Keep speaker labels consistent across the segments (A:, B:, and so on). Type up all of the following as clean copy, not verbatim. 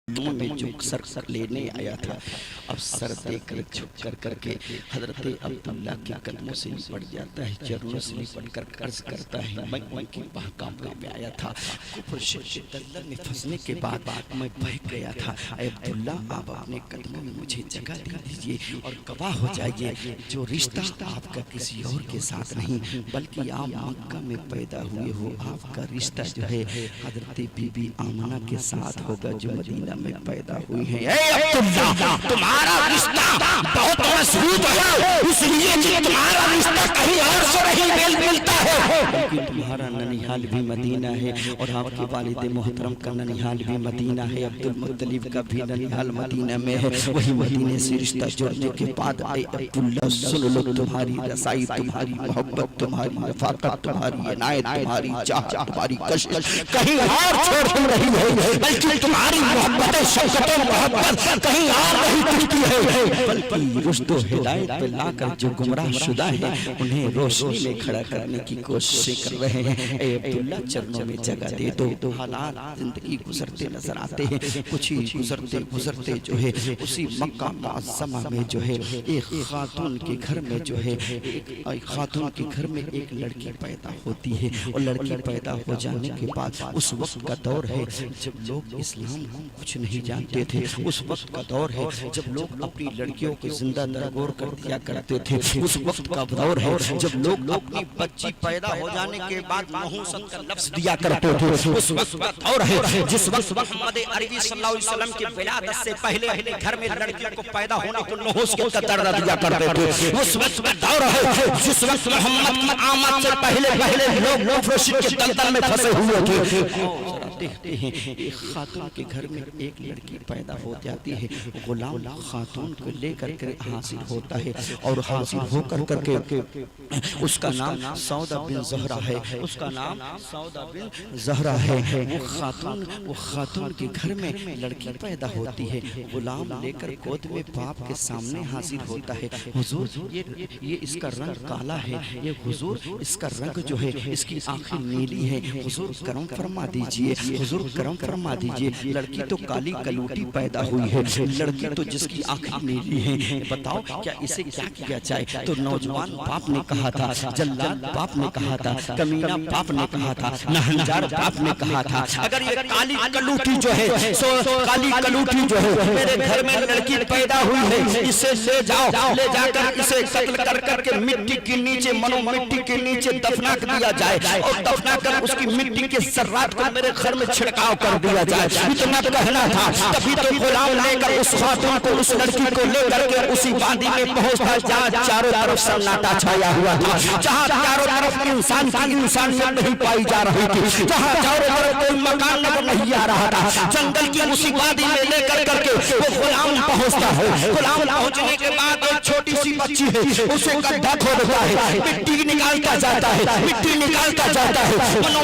A: میں جو سر لینے آیا تھا، اب سر دے کر جھک کر کے حضرت عبداللہ کے قدموں سے لپٹ جاتا ہے، چرنوں سے لپٹ کر عرض کرتا ہے میں ان کی مقابلے میں آیا تھا، کفر شرک دلدل میں پھنسنے کے بعد میں بہک گیا تھا، اے عبداللہ آپ اپنے قدموں میں مجھے جگہ دے دیجئے اور گواہ ہو جائیے جو رشتہ آپ کا کسی اور کے ساتھ نہیں بلکہ آپ مکہ میں پیدا ہوئے ہو، آپ کا رشتہ جو ہے حضرت بی بی آمنہ کے ساتھ ہوگا جو مدینہ میں پیدا ہوئی ہیں۔ اے عبداللہ تمہارا رشتہ بہت مضبوط ہے، اس لیے کہ تمہارا رشتہ کہیں اور سے نہیں ملتا ہے، کیونکہ تمہارا ننیحال بھی مدینہ ہے اور آپ کے والد محترم کا ننیحال بھی مدینہ ہے، عبدالمطلب کا بھی ننیحال مدینہ میں ہے، وہی مدینہ سے رشتہ جڑنے کے بعد اے عبداللہ سن لو تمہاری رسائی، تمہاری محبت، تمہاری رفاقت، تمہاری عنایت، تمہاری چاہت، تمہاری کشش کہیں اور چھوڑ رہی ہے، بلکہ تمہاری محبت شفقت و محبت کہیں اور نہیں ٹکتی ہے، بلکہ رشد و ہدایت پہ لا کر جو گمراہ شدہ ہیں انہیں روشنی میں کھڑا کرنے کی کوششیں کر رہے ہیں۔ اے عبداللہ چرنوں میں جگہ دے دو، حالات زندگی گزرتے نظر آتے ہیں، کچھ ہی گزرتے گزرتے جو ہے اسی مکہ معظمہ میں جو ہے ایک خاتون کے گھر میں جو ہے ایک خاتون کے گھر میں ایک لڑکی پیدا ہوتی ہے، اور لڑکی پیدا ہو جانے کے بعد اس وقت کا دور ہے جب لوگ اسلام کو کچھ نہیں جانتے تھے، اس وقت کا دور ہے جب لوگ اپنی لڑکیوں کو زندہ درگور کر دیا کرتے تھے، اس وقت کا دور ہے جب لوگ اپنی بچی پیدا ہو جانے کے بعد نحوست کا لفظ دیا کرتے تھے، اس وقت کا دور ہے جس وقت محمد عربی صلی اللہ علیہ وسلم کی ولادت سے پہلے اپنے گھر میں لڑکیوں کو پیدا ہونے کو نحوست کا درجہ دیا کرتے تھے، اس وقت کا دور ہے جس وقت محمد کی آمد سے پہلے لوگ کفر شرک کے دلدل میں پھنسے ہوئے تھے۔ دیکھتے ہیں ایک خاتون کے گھر میں ایک لڑکی پیدا ہو جاتی ہے، غلام خاتون کو لے کر کے حاصل ہوتا ہے اور حاصل ہو کر کے اس کا نام سودا بن زہرہ ہے، اس کا نام سودا بن زہرہ ہے۔ وہ خاتون کے گھر میں لڑکی پیدا ہوتی ہے، غلام لے کر گود میں باپ کے سامنے حاصل ہوتا ہے، حضور یہ اس کا رنگ کالا ہے، یہ حضور اس کا رنگ جو ہے اس کی آنکھیں نیلی ہے، حضور کرم فرما دیجئے، حضور کرم فرما دیجئے، لڑکی تو کالی کلوٹی پیدا ہوئی ہے، لڑکی تو جس کی آنکھیں نیلی ہیں، بتاؤ کیا اسے کیا کیا جائے؟ تو نوجوان باپ نے کہا تھا، جلال باپ نے کہا تھا، کمینہ باپ نے کہا تھا، نہنجار باپ نے کہا تھا، اگر یہ کالی کلوٹی جو ہے کالی کلوٹی جو ہے میرے گھر میں لڑکی پیدا ہوئی ہے، اسے لے جاؤ، لے جا کر اسے قتل کر کے مٹی کے نیچے مٹی کے نیچے دفنا دیا جائے اور دفنا کر اس کی مٹی کے ذرات کو میرے گھر میں چھڑکاؤ کر دیا جائے، اتنا کہنا تھا، تبھی تو غلام لے کر اس خاتون کو اس لڑکی کو لے کر کے اسی وادی میں پہنچا جہاں چاروں طرف سناٹا چھایا ہوا تھا، جہاں چاروں طرف انسان کی انسانیت نہیں پائی جا رہی تھی، جہاں چاروں طرف کوئی مکان نظر نہیں آ رہا تھا، جنگل کی اسی وادی میں لے کر کے وہ غلام پہنچتا ہے، غلام پہنچنے کے بعد ایک چھوٹی سی بچی ہے، اسے گڈھا کھودتا ہے، مٹی نکالتا جاتا ہے، مٹی نکالتا جاتا ہے،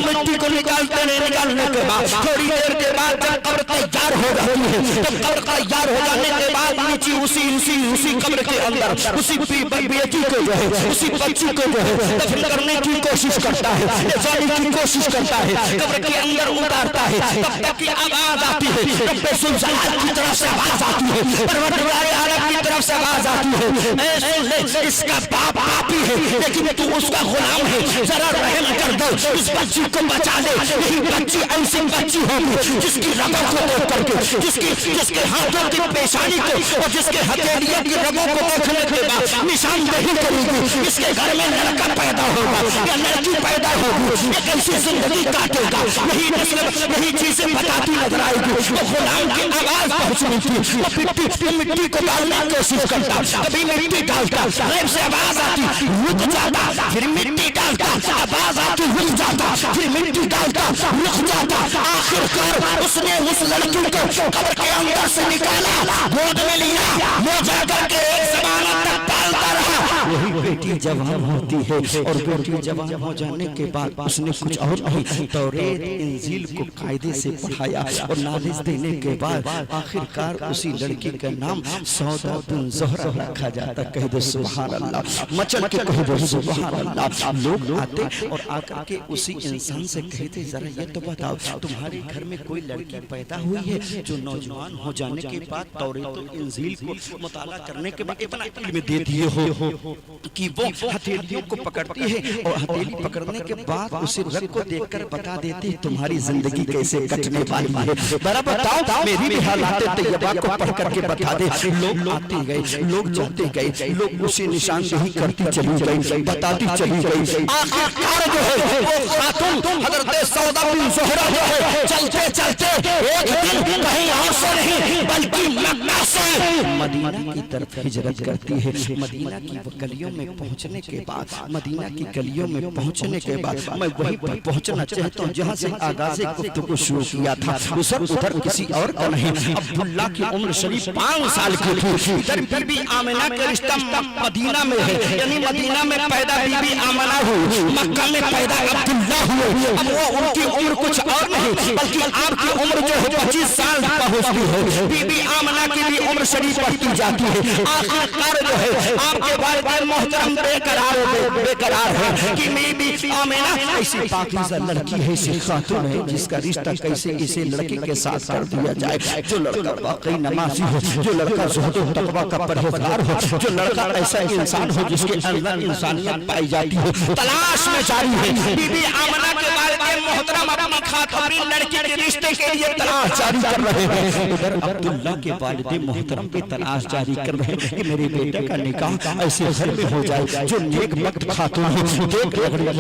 A: مٹی کو نکالنے کے بعد تھوڑی دیر کے بعد جب قبر تیار ہو جاتی ہے، جب قبر تیار ہو جانے کے بعد نیچے اسی قبر کے اندر اسی بیٹی کو جو ہے اسی بچی کو جو ہے دفن کرنے کی کوشش کرتا ہے، لے جانے کی کوشش کرتا ہے، قبر کے اندر اتارتا ہے، تب تک کی آواز آتی ہے، رب ذوالجلال کی طرف سے آواز آتی ہے، پروردگار عالم کی طرف سے آواز آتی ہے، اے سن لے اس کا باپ آپ ہی ہے لیکن تو اس کا غلام ہے، ذرا رحم کر دو، اس بچی کو بچا لے، یہی بچی ایسی بچی ہوگی جس کی رگوں کو دیکھ کر کے جس کے ہاتھوں کی پیشانی کو اور جس کے ہتھیلیوں کی رگوں کو دیکھنے کے بعد نشاندہی کرے گی، اس کے گھر میں لڑکا پیدا ہوگا یا لڑکی پیدا ہوگی، یہ کیسی زندگی کاٹے گا، یہی چیزیں بتاتی نظر آئے گی، وہ غلام کی آواز پہنچنی تھی، وہ مٹی کو ڈالنے کی کوشش کرتا، کبھی مٹی ڈالتا، غیب سے آواز آتی رک جاتا، پھر مٹی ڈالتا، آواز آتی رک جاتا، پھر مٹی ڈالتا رک جاتا، آخر کار اس نے اس لڑکی کو قبر کے اندر سے نکالا، گود میں لیا، وہ جا کر کے ایک زمانہ تک پالتا رہا، وہی بیٹی جوان ہوتی ہے اور بیٹی جوان ہو جانے کے بعد اس نے کچھ اور نہیں توریت انجیل کو قاعدے سے پڑھایا اور نالج دینے کے بعد آخرکار اسی لڑکی کا نام سودا بن زہرہ رکھا جاتا. کہہ دے سبحان اللہ, مچل کے کہہ دے سبحان اللہ. لوگ آتے اور آ کر کے اسی انسان سے کہتے ذرا یہ تو بتاؤ تمہارے گھر میں کوئی لڑکی پیدا ہوئی ہے جو نوجوان ہو جانے کے بعد توریت و انجیل کو مطالعہ کرنے کے بعد اتنا علم دے دیے ہو کہ وہ ہتھیلیوں کو پکڑتی ہے اور ہتھیلی پکڑنے کے بعد اسے رگ کو دیکھ کر بتا دیتی تمہاری زندگی کیسے کٹنے والی ہے. ذرا بتاؤ میری بھی حالات طیبہ کو پڑھ کر کے بتا دے. لوگ آتے گئے, لوگ جاتے گئے, لوگ اسے نشاندہی کرتی چلی گئی, بتاتی چلی گئی. آخرکار جو ہے وہ خاتون حضرت سودا بن زہرہ جو ہے چلتے چلتے ایک دن کہیں اور سے نہیں بلکہ مکہ سے مدینہ کی طرف ہجرت کرتی ہے. مدینہ کی گلیوں میں پہنچنے کے بعد مدینہ کی گلیوں میں پہنچنے کے بعد میں وہیں پر پہنچنا چاہتا ہوں جہاں سے آغاز گفتگو شروع کیا تھا. ادھر کسی اور کا نہیں, عبداللہ کی عمر شریف 5 سال کی تھی. ادھر بی بی آمنہ کا رشتہ مدینہ میں ہے, یعنی مدینہ میں پیدا بی بی آمنہ ہوئی, مکہ میں پیدا عبداللہ ہوئے. اب وہ ان کی عمر کچھ اور نہیں بلکہ آپ کی عمر جو ہے 25 سال پہنچتی ہے. بی بی آمنہ کی بھی عمر شریف بڑھتی جاتی ہے. آخرکار جو ہے آپ کے والدین محترم بے قرار ہے کہ بی بی آمنہ ایسی پاکیزہ لڑکی ہے, ایسی خاتون ہے جس کا رشتہ کیسے اسے لڑکی کے ساتھ کر دیا جائے. جو لڑکا واقعی نمازی ہو, جو لڑکا زہد و تقویٰ کا پرہیزگار ہو, جو لڑکا ایسا انسان ہو جس کے اندر انسانیت پائی جاتی ہو, تلاش میں جاری ہے. بی بی آمنہ کے والدین محترم اپنی خاتون لڑکی کے رشتے کے لیے تلاش جاری کر رہے ہیں. ادھر عبداللہ کے والدین محترم بھی تلاش جاری کر رہے ہیں کہ میرے بیٹے کا نکاح ایسے گھر میں ہو جائے جو نیک بخت خاتون ہو,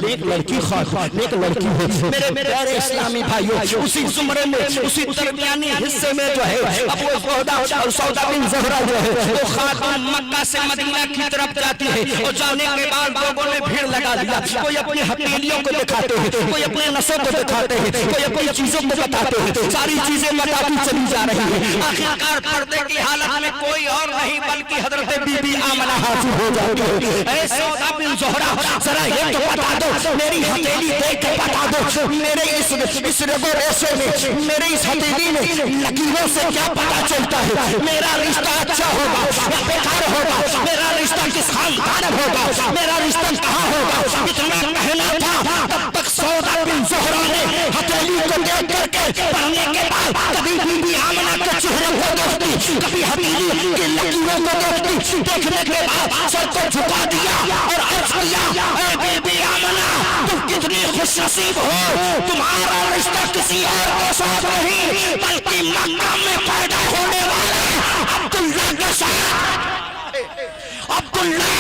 A: نیک لڑکی خاتون, نیک لڑکی ہو. میرے پیارے اسلامی بھائیوں, اسی زمرے میں اسی درمیانی حصے میں جو ہے اب وہ سودا بن زہرہ جو ہے وہ خاتون مکہ سے مدینہ کی طرف جاتی ہے اور جانے کے بعد لوگوں نے بھیڑ لگا دیا. کوئی اپنی ہتھیلیوں کو دکھاتے ہیں, کوئی اپنے نسوں کو دکھاتے ہیں, کوئی اپنی چیزوں کو بتاتے ہیں, ساری چیزیں بتاتی چلی جا رہی ہیں. آخرکار پردے کی حالت میں کوئی اور نہیں بلکہ حضرت بی بی آمنہ حاضر ہو جاتی ہے. اے سودا بن زہرہ ذرا یہ تو بتا دو, میری ہتھیلی دیکھ کے بتا دو, میرے اس رگو ریشے میں, میرے اس ہتھیلی میں لکیروں سے کیا پتا چلتا ہے میرا رشتہ اچھا ہوگا یا بیکار ہوگا, میرا رشتہ کس خاندان ہوگا, میرا رشتہ کہاں ہوگا. اتنا کہنا تھا تب تک سودا بن زہرہ نے ہتھیلی کو دیکھ کر کے پڑھنے کے بعد کبھی بی بی آمنہ کے چہرے کو دیکھتی, کبھی ہتھیلی کی لکیروں کو دیکھتی. دیکھنے کے بعد سر کو جھکا دیا اور عرض کیا اے بی بی آمنہ تم کتنی خوش نصیب ہو, تمہارا رشتہ کسی اور کے ساتھ نہیں بلکہ مکہ میں پیدا ہونے والا عبداللہ کے ساتھ, عبداللہ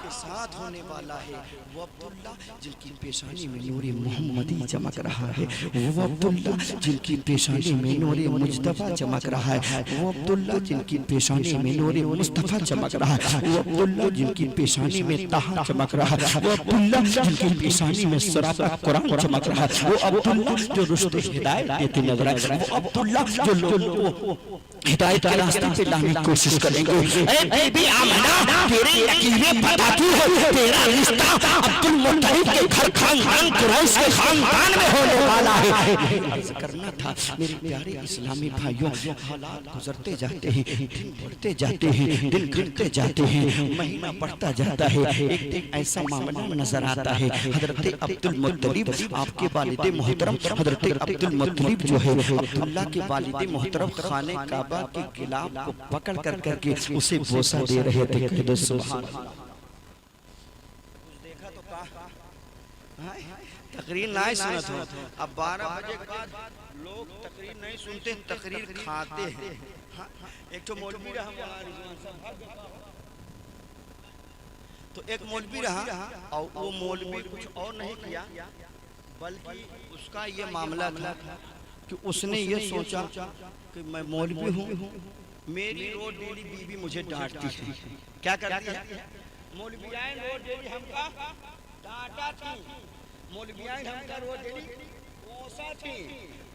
A: کے ساتھ ہونے والا ہے. وہ عبداللہ جن کی پیشانی میں نور محمدی چمک رہا ہے, وہ عبداللہ جن کی پیشانی میں نور مجتبیٰ چمک رہا ہے, وہ عبداللہ جن کی پیشانی میں نور مصطفیٰ چمک رہا ہے, وہ عبداللہ جن کی پیشانی میں طٰہٰ چمک رہا ہے, وہ عبداللہ جن کی پیشانی میں سراپا قرآن چمک رہا ہے, وہ عبداللہ جو رشد ہدایت دیتے نظر آئے, وہ عبداللہ جو لوگوں ہدایت کے راستے پہ لانے کی کوشش کریں گے. اے بی بی آمنہ تیرے لکیریں بتاتی ہے تیرا رشتہ عبدالمطلب کے گھر خاندان قریش کے خاندان میں ہونے والا ہے. عرض کرنا تھا میرے پیارے اسلامی بھائیوں, حالات گزرتے جاتے ہیں, دن بڑھتے جاتے ہیں, دن گھٹتے جاتے ہیں, مہینہ بڑھتا جاتا ہے. ایک دن ایسا معاملہ نظر آتا ہے حضرت عبدالمطلب آپ کے والد محترم حضرت عبدالمطلب جو ہے عبداللہ کے والد محترم خانے کعبہ کے گلاب کو پکڑ کر کے اسے بوسہ دے رہے تھے. کہہ دو سبحان اللہ. تقریر نہیں سنت ہو, اب 12 بجے کے بعد لوگ تقریر نہیں سنتے, تقریر کھاتے ہیں. ایک تو مولوی رہا تو ایک مولوی رہا اور وہ مولوی کچھ اور نہیں کیا بلکہ اس کا یہ معاملہ تھا کہ اس نے یہ سوچا کہ میں مولوی ہوں, میری روز ڈیلی بیوی مجھے ڈانٹتی ہے. کیا کرتی ہے مولویان روز ڈیلی ہم کا ڈانٹا تھی, مولویان ہم کا روز ڈیلی کوسا تھی.